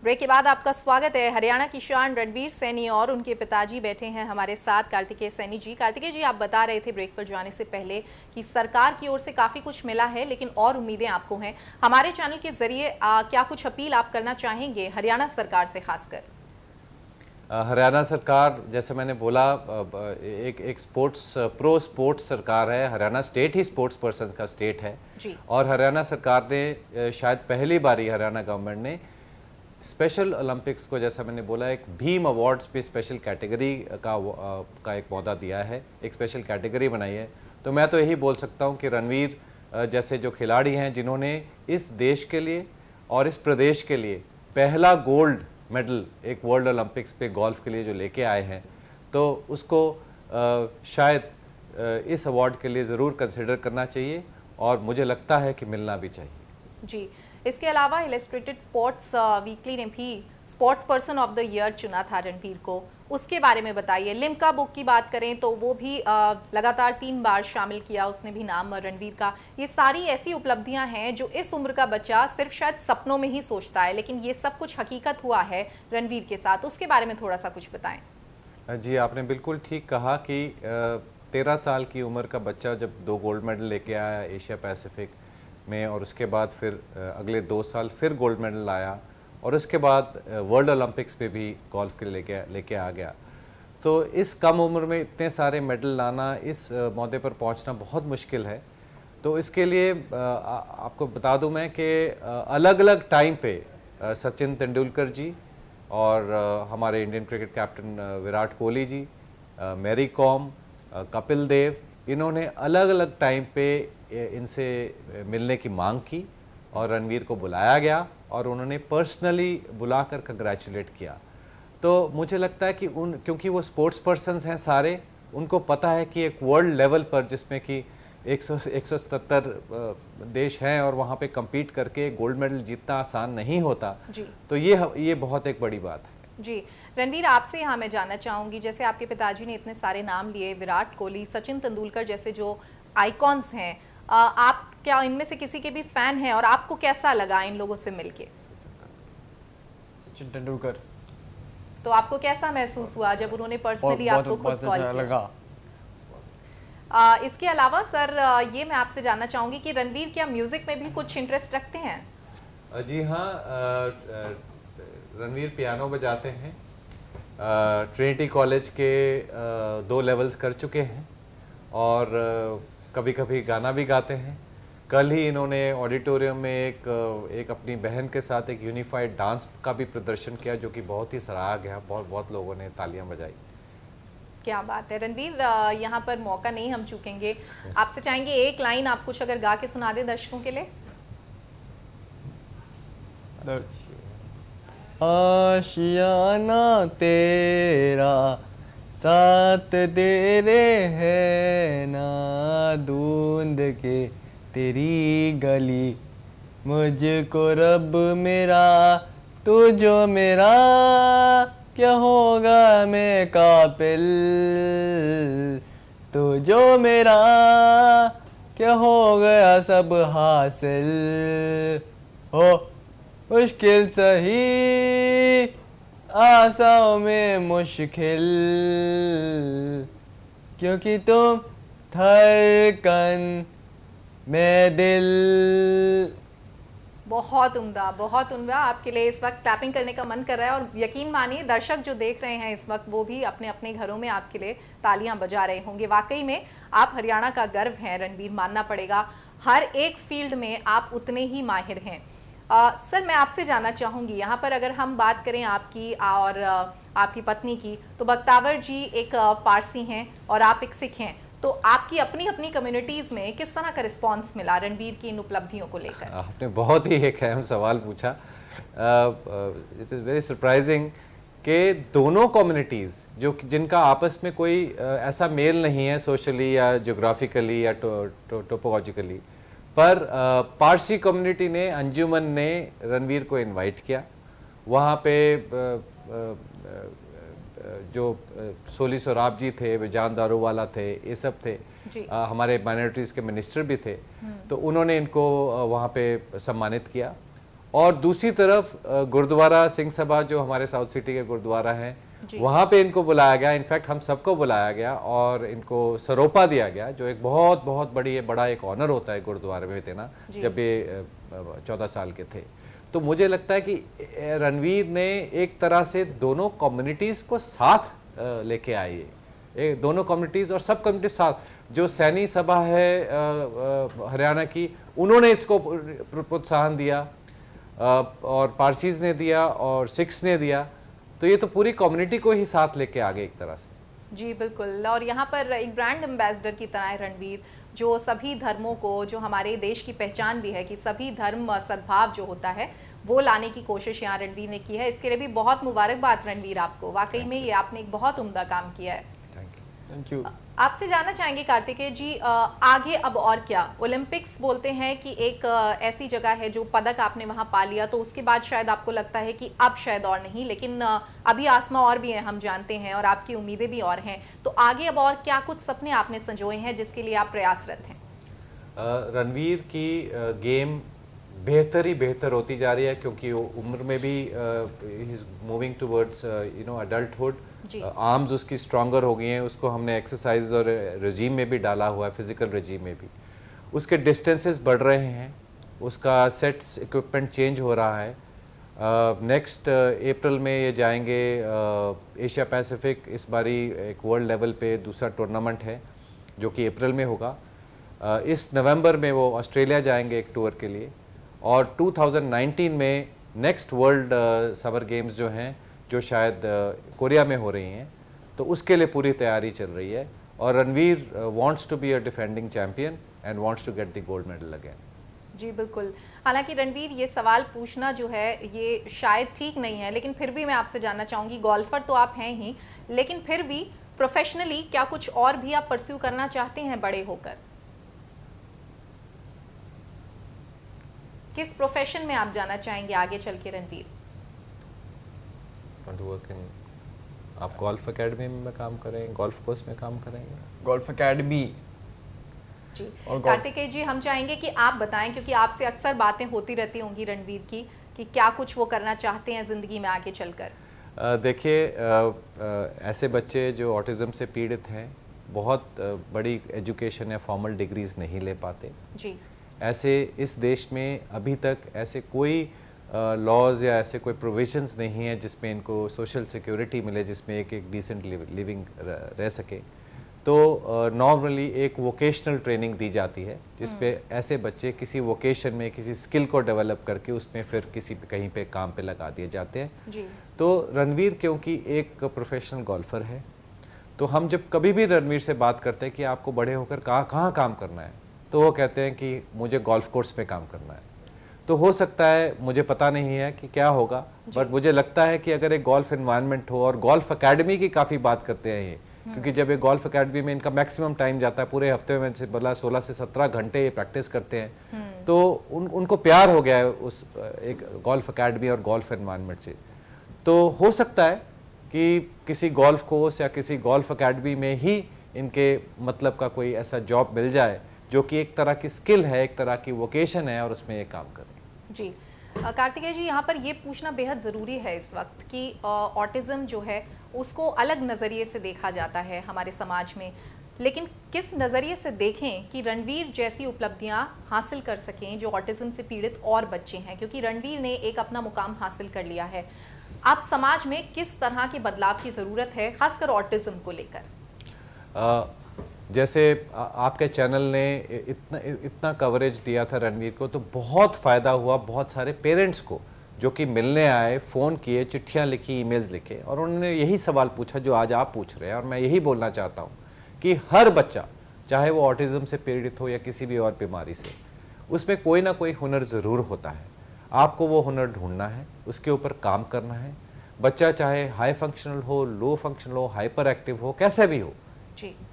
Break के बाद आपका स्वागत है। हरियाणा की शान रणवीर सैनी और उनके पिताजी बैठे हैं हमारे साथ, कार्तिकेय सैनी जी। कार्तिकेय जी, आप बता रहे थे ब्रेक पर जाने से पहले कि सरकार की ओर से काफ़ी कुछ मिला है, लेकिन और उम्मीदें आपको हैं। हमारे चैनल के जरिए क्या कुछ अपील आप करना चाहेंगे हरियाणा सरकार से खासकर? हरियाणा सरकार, जैसे मैंने बोला, एक स्पोर्ट्स सरकार है। हरियाणा स्टेट ही स्पोर्ट्स पर्सन का स्टेट है जी। और हरियाणा सरकार ने शायद पहली बार ही हरियाणा गवर्नमेंट ने स्पेशल ओलंपिक्स को, जैसा मैंने बोला, एक भीम अवार्ड्स पे स्पेशल कैटेगरी का एक पौधा दिया है, एक स्पेशल कैटेगरी बनाई है। तो मैं तो यही बोल सकता हूँ कि रणवीर जैसे जो खिलाड़ी हैं, जिन्होंने इस देश के लिए और इस प्रदेश के लिए पहला गोल्ड मेडल एक वर्ल्ड ओलंपिक्स पे गोल्फ के लिए जो लेके आए हैं, तो उसको शायद इस अवार्ड के लिए ज़रूर कंसिडर करना चाहिए और मुझे लगता है कि मिलना भी चाहिए। जी। इसके अलावा इलस्ट्रेटेड स्पोर्ट्स वीकली ने भी sports person of the year चुना था रणवीर को, उसके बारे में बताइए। लिम्का बुक की बात करें तो वो भी लगातार 3 बार शामिल किया उसने भी नाम रणवीर का। ये सारी ऐसी उपलब्धियां हैं जो इस उम्र का बच्चा सिर्फ शायद सपनों में ही सोचता है, लेकिन ये सब कुछ हकीकत हुआ है रणवीर के साथ। उसके बारे में थोड़ा सा कुछ बताएं। जी, आपने बिल्कुल ठीक कहा कि 13 साल की उम्र का बच्चा जब 2 गोल्ड मेडल लेके आया एशिया पैसिफिक में, और उसके बाद फिर अगले 2 साल फिर गोल्ड मेडल लाया, और उसके बाद वर्ल्ड ओलंपिक्स पे भी गोल्फ के लेके आ गया। तो इस कम उम्र में इतने सारे मेडल लाना, इस मौके पर पहुंचना बहुत मुश्किल है। तो इसके लिए आपको बता दूं मैं कि अलग अलग टाइम पे सचिन तेंदुलकर जी और हमारे Indian cricket captain Virat Kohli ji, Mary Kom, Kapil Dev, इन्होंने अलग अलग टाइम पे इनसे मिलने की मांग की और रणवीर को बुलाया गया और उन्होंने पर्सनली बुलाकर कंग्रेचुलेट किया। तो मुझे लगता है कि क्योंकि वो स्पोर्ट्स पर्सन्स हैं सारे, उनको पता है कि एक वर्ल्ड लेवल पर, जिसमें कि 177 देश हैं और वहाँ पे compete करके गोल्ड मेडल जीतना आसान नहीं होता जी। तो ये बहुत एक बड़ी बात है जी। रणवीर, आपसे यहाँ मैं जानना चाहूँगी, जैसे आपके पिताजी ने इतने सारे नाम लिए, विराट कोहली, सचिन तेंदुलकर जैसे जो आइकॉन्स हैं, आप क्या इनमें से किसी के भी फैन हैं और आपको कैसा लगा इन लोगों से मिलके? सचिन तेंदुलकर। तो आपको कैसा महसूस हुआ जब उन्होंने पर्सनली आपको खुद कॉल किया? इसके अलावा सर, ये मैं आपसे जानना चाहूंगी कि रणवीर क्या म्यूजिक में भी कुछ इंटरेस्ट रखते हैं? जी हाँ, रणवीर पियानो बजाते हैं, ट्रिनिटी कॉलेज के 2 लेवल्स कर चुके हैं और कभी कभी गाना भी गाते हैं। कल ही इन्होंने ऑडिटोरियम में एक अपनी बहन के साथ एक यूनिफाइड डांस का भी प्रदर्शन किया, जो कि बहुत ही सराहा गया। बहुत लोगों ने तालियां बजाई। क्या बात है रणवीर, यहाँ पर मौका नहीं हम चूकेंगे। आपसे चाहेंगे एक लाइन आप कुछ अगर गा के सुना दें दर्शकों के लिए। आशियाना तेरा साथ दे रे है ना, ढूंढ के तेरी गली मुझको रब मेरा, तू जो मेरा क्या होगा मैं काबिल, तू जो मेरा क्या हो गया सब हासिल, हो मुश्किल सही आसाओं में मुश्किल, क्योंकि तुम धड़कन में दिल। बहुत उम्दा, बहुत उम्दा। आपके लिए इस वक्त क्लैपिंग करने का मन कर रहा है और यकीन मानिए दर्शक जो देख रहे हैं इस वक्त, वो भी अपने अपने घरों में आपके लिए तालियां बजा रहे होंगे। वाकई में आप हरियाणा का गर्व हैं रणवीर, मानना पड़ेगा। हर एक फील्ड में आप उतने ही माहिर हैं। सर, मैं आपसे जानना चाहूँगी, यहाँ पर अगर हम बात करें आपकी और आपकी पत्नी की, तो बख्तावर जी एक पारसी हैं और आप एक सिख हैं, तो आपकी अपनी अपनी कम्युनिटीज़ में किस तरह का रिस्पांस मिला रणवीर की इन उपलब्धियों को लेकर? आपने बहुत ही एक अहम सवाल पूछा। इट इज़ वेरी सरप्राइजिंग कि दोनों कम्युनिटीज़ जिनका आपस में कोई ऐसा मेल नहीं है सोशली या जोग्राफिकली या टोपोलॉजिकली, पर पारसी कम्युनिटी ने, अंजुमन ने रणवीर को इनवाइट किया। वहाँ पे जो सोली सोराब जी थे, विजान दारूवाला थे, ये सब थे, हमारे माइनॉरिटीज़ के मिनिस्टर भी थे, तो उन्होंने इनको वहाँ पे सम्मानित किया और दूसरी तरफ गुरुद्वारा सिंह सभा जो हमारे साउथ सिटी के गुरुद्वारा हैं, वहाँ पे इनको बुलाया गया। इनफैक्ट हम सबको बुलाया गया और इनको सरोपा दिया गया, जो एक बहुत बहुत बड़ा एक ऑनर होता है गुरुद्वारे में देना, जब ये 14 साल के थे। तो मुझे लगता है कि रणवीर ने एक तरह से दोनों कम्युनिटीज़ को साथ लेके आई है, दोनों कम्युनिटीज़ और सब कम्युनिटी साथ। जो सैनी सभा है हरियाणा की, उन्होंने इसको प्रोत्साहन दिया और पारसीज ने दिया और सिख्स ने दिया, तो ये तो पूरी कम्युनिटी को ही साथ लेके आ गए एक तरह से। जी बिल्कुल, और यहाँ पर एक ब्रांड एम्बेसडर की तरह है रणवीर, जो सभी धर्मों को, जो हमारे देश की पहचान भी है कि सभी धर्म सद्भाव जो होता है वो लाने की कोशिश यहाँ रणवीर ने की है। इसके लिए भी बहुत मुबारकबाद रणवीर आपको, वाकई में ये आपने एक बहुत उम्दा काम किया है। Thank you. आपसे जानना चाहेंगे कार्तिकेय जी, आगे अब और क्या? ओलंपिक्स बोलते हैं कि एक ऐसी जगह है जो पदक आपने वहां पा लिया, तो उसके बाद शायद आपको लगता है कि अब शायद और नहीं, लेकिन अभी आसमां और भी है, हम जानते हैं, और आपकी उम्मीदें भी और हैं। तो आगे अब और क्या कुछ सपने आपने संजोए हैं जिसके लिए आप प्रयासरत हैं? रणवीर की गेम बेहतर ही बेहतर होती जा रही है, क्योंकि वो उम्र में भी मूविंग टुवर्ड्स अडल्टहुड। आर्म्स उसकी स्ट्रॉन्गर हो गई हैं, उसको हमने एक्सरसाइज और रजीम में भी डाला हुआ है, फिजिकल रजीम में भी। उसके डिस्टेंसेस बढ़ रहे हैं, उसका सेट्स इक्विपमेंट चेंज हो रहा है। नेक्स्ट अप्रैल में ये जाएंगे एशिया पैसिफिक, इस बारी एक वर्ल्ड लेवल पे दूसरा टूर्नामेंट है जो कि अप्रैल में होगा। इस नवंबर में वो ऑस्ट्रेलिया जाएंगे एक टूर के लिए, और 2019 में नेक्स्ट वर्ल्ड समर गेम्स जो हैं, जो शायद कोरिया में हो रही हैं, तो उसके लिए पूरी तैयारी चल रही है। और Ranveer wants to be a defending champion and wants to get the gold medal again. जी बिल्कुल। हालांकि रणवीर, ये सवाल पूछना जो है ये शायद ठीक नहीं है, लेकिन फिर भी मैं आपसे जानना चाहूँगी, गोल्फर तो आप हैं ही, लेकिन फिर भी प्रोफेशनली क्या कुछ और भी आप परस्यू करना चाहते हैं बड़े होकर? किस प्रोफेशन में आप जाना चाहेंगे आगे चल के रणवीर? आप गोल्फ एकेडमी में काम करेंगे, गोल्फ कोर्स में काम करेंगे? Golf academy. जी कार्तिकेय जी, हम चाहेंगे कि आप बताएं, क्योंकि आपसे अक्सर बातें होती रहती होंगी रणवीर की, कि क्या कुछ वो करना चाहते हैं ज़िंदगी में आगे चलकर। देखिए, ऐसे बच्चे जो ऑटिज़म से पीड़ित हैं, बहुत बड़ी एजुकेशन या फॉर्मल डिग्रीज नहीं ले पाते जी। ऐसे इस देश में अभी तक ऐसे कोई लॉज या ऐसे कोई प्रोविजंस नहीं है जिसमें इनको सोशल सिक्योरिटी मिले, जिसमें एक डिसेंट लिविंग रह सके। तो नॉर्मली एक वोकेशनल ट्रेनिंग दी जाती है, जिसपे ऐसे बच्चे किसी वोकेशन में किसी स्किल को डेवलप करके उसमें फिर कहीं पे काम पे लगा दिए जाते हैं जी। तो रणवीर क्योंकि एक प्रोफेशनल गोल्फर है, तो हम जब कभी भी रणवीर से बात करते हैं कि आपको बड़े होकर कहाँ काम करना है, तो वो कहते हैं कि मुझे गोल्फ कोर्स पे काम करना है। तो हो सकता है, मुझे पता नहीं है कि क्या होगा, बट मुझे लगता है कि अगर एक गोल्फ एनवायरनमेंट हो, और गोल्फ एकेडमी की काफ़ी बात करते हैं ये, क्योंकि जब एक गोल्फ एकेडमी में इनका मैक्सिमम टाइम जाता है, पूरे हफ्ते में से बोला 16 से 17 घंटे ये प्रैक्टिस करते हैं, तो उनको प्यार हो गया है उस एक गोल्फ एकेडमी और गोल्फ एनवायरनमेंट से। तो हो सकता है कि किसी गोल्फ कोर्स या किसी गोल्फ एकेडमी में ही इनके मतलब का कोई ऐसा जॉब मिल जाए जो कि एक तरह की स्किल है, एक तरह की वोकेशन है, और उसमें ये काम करें। जी कार्तिकेय जी, यहाँ पर ये पूछना बेहद ज़रूरी है इस वक्त कि ऑटिज़म जो है उसको अलग नज़रिए से देखा जाता है हमारे समाज में, लेकिन किस नज़रिए से देखें कि रणवीर जैसी उपलब्धियाँ हासिल कर सकें जो ऑटिज़म से पीड़ित और बच्चे हैं, क्योंकि रणवीर ने एक अपना मुकाम हासिल कर लिया है। आप समाज में किस तरह के बदलाव की ज़रूरत है, खासकर ऑटिज़म को लेकर? जैसे आपके चैनल ने इतना कवरेज दिया था रणवीर को, तो बहुत फ़ायदा हुआ बहुत सारे पेरेंट्स को, जो कि मिलने आए, फ़ोन किए, चिट्ठियाँ लिखी, ईमेल्स लिखे, और उन्होंने यही सवाल पूछा जो आज आप पूछ रहे हैं। और मैं यही बोलना चाहता हूँ कि हर बच्चा, चाहे वो ऑटिज़म से पीड़ित हो या किसी भी और बीमारी से, उसमें कोई ना कोई हुनर ज़रूर होता है। आपको वो हुनर ढूंढना है, उसके ऊपर काम करना है। बच्चा चाहे हाई फंक्शनल हो, लो फंक्शनल हो, हाइपर एक्टिव हो, कैसे भी हो,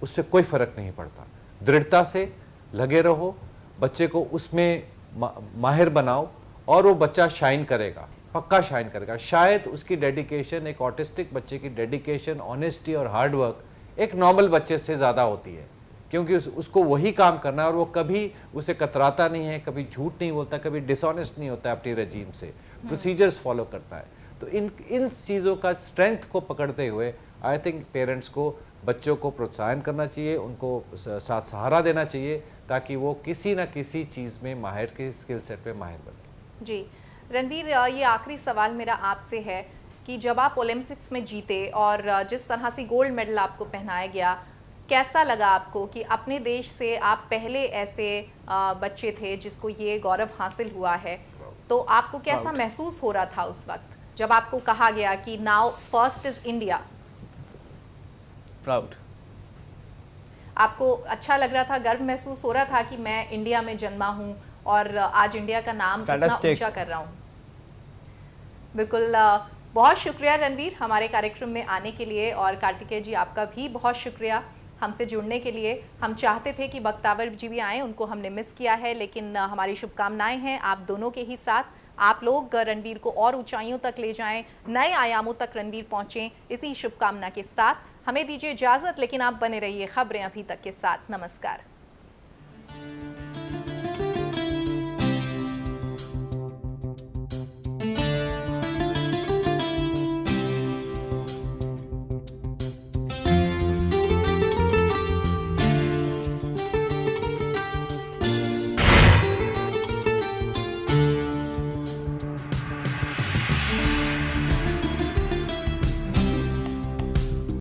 उससे कोई फर्क नहीं पड़ता। दृढ़ता से लगे रहो, बच्चे को उसमें माहिर बनाओ, और वो बच्चा शाइन करेगा, पक्का शाइन करेगा। शायद उसकी डेडिकेशन, एक ऑटिस्टिक बच्चे की डेडिकेशन, ऑनेस्टी और हार्डवर्क एक नॉर्मल बच्चे से ज़्यादा होती है, क्योंकि उसको वही काम करना है और वो कभी उसे कतराता नहीं है, कभी झूठ नहीं बोलता, कभी डिसऑनेस्ट नहीं होता है अपनी रजीम से, प्रोसीजर्स फॉलो करता है। तो इन चीज़ों का स्ट्रेंथ को पकड़ते हुए आई थिंक पेरेंट्स को बच्चों को प्रोत्साहन करना चाहिए, उनको साथ सहारा देना चाहिए ताकि वो किसी न किसी चीज़ में माहिर, किसी स्किल सेट पे माहिर बने। जी रणवीर, ये आखिरी सवाल मेरा आपसे है कि जब आप ओलंपिक्स में जीते और जिस तरह से गोल्ड मेडल आपको पहनाया गया, कैसा लगा आपको कि अपने देश से आप पहले ऐसे बच्चे थे जिसको ये गौरव हासिल हुआ है? तो आपको कैसा महसूस हो रहा था उस वक्त जब आपको कहा गया कि now first is India? Proud. आपको अच्छा लग रहा था, गर्व महसूस हो रहा था कि मैं इंडिया में जन्मा हूं और आज इंडिया का नाम इतना ऊंचा कर रहा हूं? बिल्कुल, बहुत शुक्रिया रणवीर हमारे कार्यक्रम में आने के लिए, और कार्तिकेय जी आपका भी बहुत शुक्रिया हमसे जुड़ने के लिए। हम चाहते थे कि बख्तावर जी भी आएँ, उनको हमने मिस किया है, लेकिन हमारी शुभकामनाएं हैं आप दोनों के ही साथ। आप लोग रणवीर को और ऊंचाइयों तक ले जाएं, नए आयामों तक रणवीर पहुंचें, इसी शुभकामना के साथ हमें दीजिए इजाज़त, लेकिन आप बने रहिए खबरें अभी तक के साथ। नमस्कार।